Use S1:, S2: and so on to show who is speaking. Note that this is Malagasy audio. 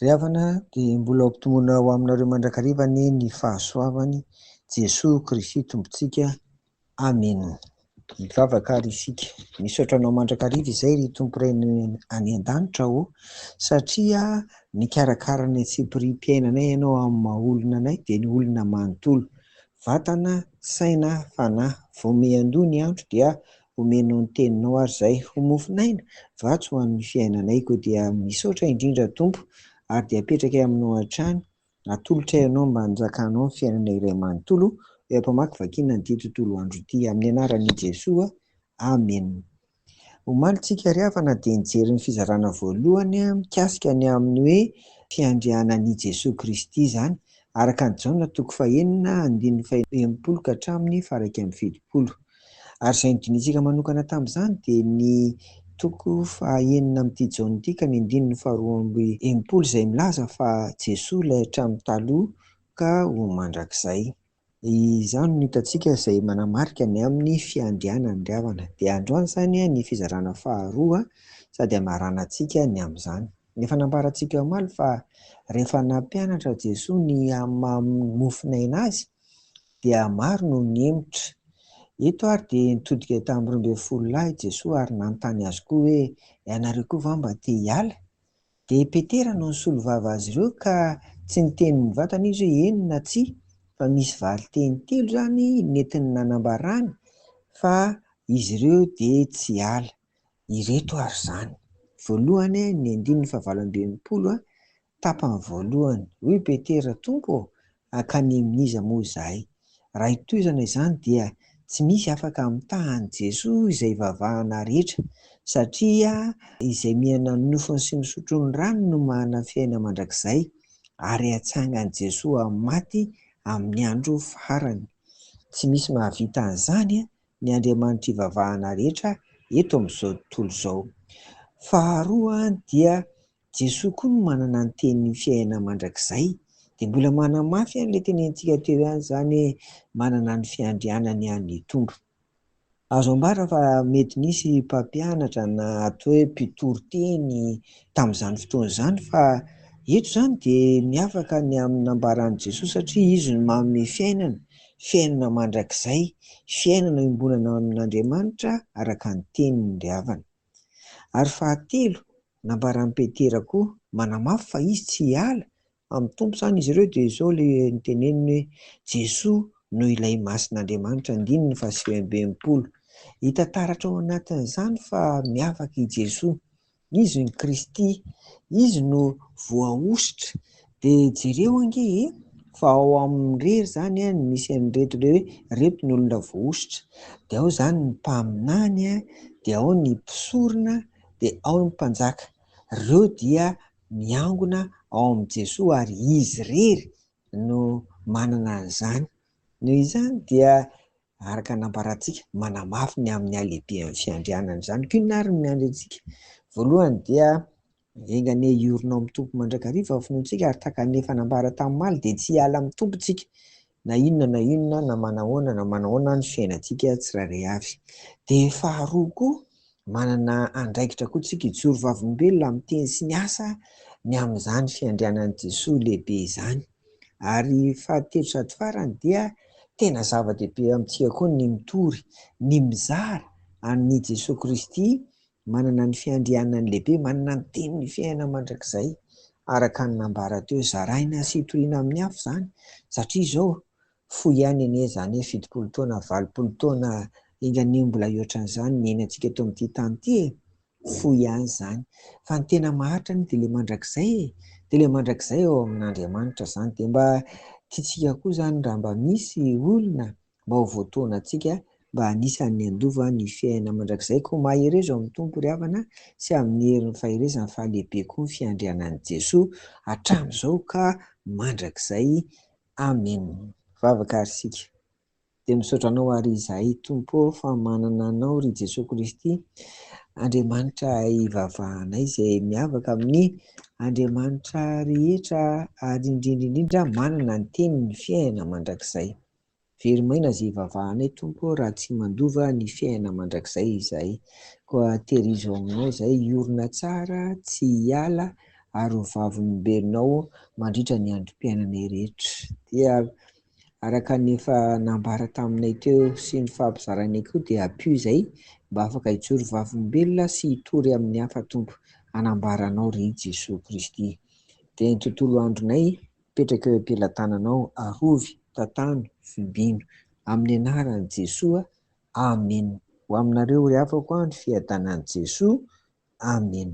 S1: Ry havana dia mbola ampitombona ho aminareo mandrakarivany ny fahasoavany Jesosy Kristy tompontsika. Amena. Mivavaka ary isika. Misaotra anao mandrakariva izay ry tompo reny any an-danitra ho, satria nikarakara ny hatsemporim-piainanay ianao amin'ny maha olona anay dia ny olona manontolo. Vatana, saina, fanahy. Vao miandoha ny andro dia omenao ny teninao ary izay ho mofinaina vatsy ho an'ny fiainanay. Koa dia misaotra indrindra tompo ary dia apetraka aminao hatrany, atolotra ianao mba hanjakanao ny fiainanay iray manontolo. Efa-mamaky vakiana ny ity tontolo andro ity amin'ny anaran'i Jesosy. Amen. Omalintsika ry havana dia nijery ny fizarana voalohany mikasika ny amin'ny hoe fiandrianan'i Jesosy Kristy izany, araka ny Jaona 4:1-20 ka hatramin'ny 1:70. Ary izay nodinitsika manokana tamin'izany dia ny 4:9 Jaona ka ny 2:20 izay milaza fa Jesosy ilay hatramin'ny taloha ka ho mandrakizay. Izany no hitantsika izay manamarika ny amin'ny fiandrianany ry havana. Dia androany izany ny fizarana faharoa sady hamarana antsika ny amin'izany. Efa nambarantsika omaly fa rehefa nampianatra Jesosy ny mamofinaina azy dia maro no niemotra. Eto ary dia nitodika tamin'ny 12 lahy Jesosy ary nanontany azy koa hoe ianareo koa va mba te hiala? Dia Petera no nisolo vava azy ireo ka tsy niteny mivantana izy hoe eny na tsia, fa misy vary teny telo izany nentiny nanambarany fa izy ireo dia tsy hiala. Ireto ary izany. Voalohany ny 2:20 tapany voalohany: hoy Petera, Tompo, akaneminiza moa izahay? Raha hitoizana izany dia tsy misy afaka mitaha an'i Jesosy izay vavahana rehetra, satria izay miana ny nofony sy misotro ny rano no manana fiaina mandrakizay ary hatsangan'i Jesosy amin'ny maty amin'ny andro farany. Tsy misy mahavita an'izany ny Andriamanitra ivavahana rehetra eto amin'izao tontolo izao. Faharoa dia Jesosy koa no manana ny tenin'ny fiaina mandrakizay, dia mbola manamafy an'ilay tenentsika teo ihany izany hoe manana ny fiandrianany any Tompo. Azo ambara fa mety nisy mpampianatra na atao hoe mpitoro teny tamin'izany fotoana izany, fa eto izany dia miavaka ny amin'ny nambaran'i Jesosy satria izy no manome fiainana, fiainana mandrakizay, fiainana iombonana amin'Andriamanitra araka ny teniny ry havana. Ary fahatelo, nambaran'i Petera koa manamafy fa izy tsy hiala amin'ny Tompo izany izy ireo, dia izao ilay niteneniny hoe Jesosy no ilay mason'Andriamanitra 20. Hita taratra ao anatin'izany fa miavaka i Jesosy, izy ny Kristy, izy no voaositra. Dia jereo ange fa ao amin'ny irery izany misy an'ireto hoe reto ny olona voaositra, dia ao izany ny mpaminany, dia ao ny mpisorona, dia ao ny mpanjaka. Ireo dia miangona ao amin'i Jesosy ary izy irery no manana an'izany. Noho izany dia araka nambarantsika manamafy ny amin'ny halehiben'ny fiandrianana izany. Koa inona ary ny miandry antsika? Voalohany dia engane hiorina amin'ny Tompo mandrakariva finoantsika, ary tahaka ny efa nambara tamin'ny maly dia tsy hiala amin'ny Tompo tsika na inona na manahoana ny fiainantsika tsirairay avy. Dia faharoa koa, manana andraikitra koa tsika hijoro vavolombelona amin'ny teny sy ny asa ny amin'izany fiandrianan'i Jesosy lehibe izany. Ary fahatelo sady farany dia tena zava-dehibe amintsika koa ny mitory, ny mizara an'i Jesosy Kristy, manana ny fiandrianany lehibe, manana ny tenin'ny fiainana mandrakizay araka ny nambara teo. Zaraina sy hitoriana amin'ny hafa izany, satria izao fohy ihany anie izany hoe 70 taona 80 taona enganie mbola ohatran'izany ny iainantsika eto amin'ity tany ity, fohy ihany izany. Fa ny tena maharitra ny dia ilay mandrakizay, dia ilay mandrakizay ao amin'Andriamanitra izany. Dia mba tiantsika koa izany raha mba misy olona mba ho voatoanantsika mba anisan'ny andova ny fiainana mandrakizay, koa mahery ao amin'ny Tompo ry havana sy amin'ny herin'ny faherezany fa lehibe koa ny fiandrianan'i Jesosy hatramin'izao ka mandrakizay. Amen. Vavaka ary isika. Dia misaotra anao ary izahay Tompo fa manana anao ry Jesosy Kristy, Andriamanitra ivavahanay izay miavaka amin'ny Andriamanitra rehetra, ary indrindra manana ny tenin'ny fiainana mandrakizay. Very maina izay ivavahanay Tompo raha tsy mandova ny fiainana mandrakizay izahay. Koa tehirizo aminao izay hiorina tsara, tsy hiala ary ho vavolombelonao mandritra ny androm-piainanay rehetra. Dia araka ny efa nambara taminay teo sy ny fampizaranay koa dia ampio izay mba afaka hijoro vavolombelona sy hitory amin'ny hafa Tompo, hanambaranao ry Jesosy Kristy. Dia ny tontolo andronay petraka eo am-pelantananao, arovy, tantano, vibino, amin'ny anaran'i Jesoa, amen. Ho aminareo ry havako ny fiadanan'i Jesoa, amen.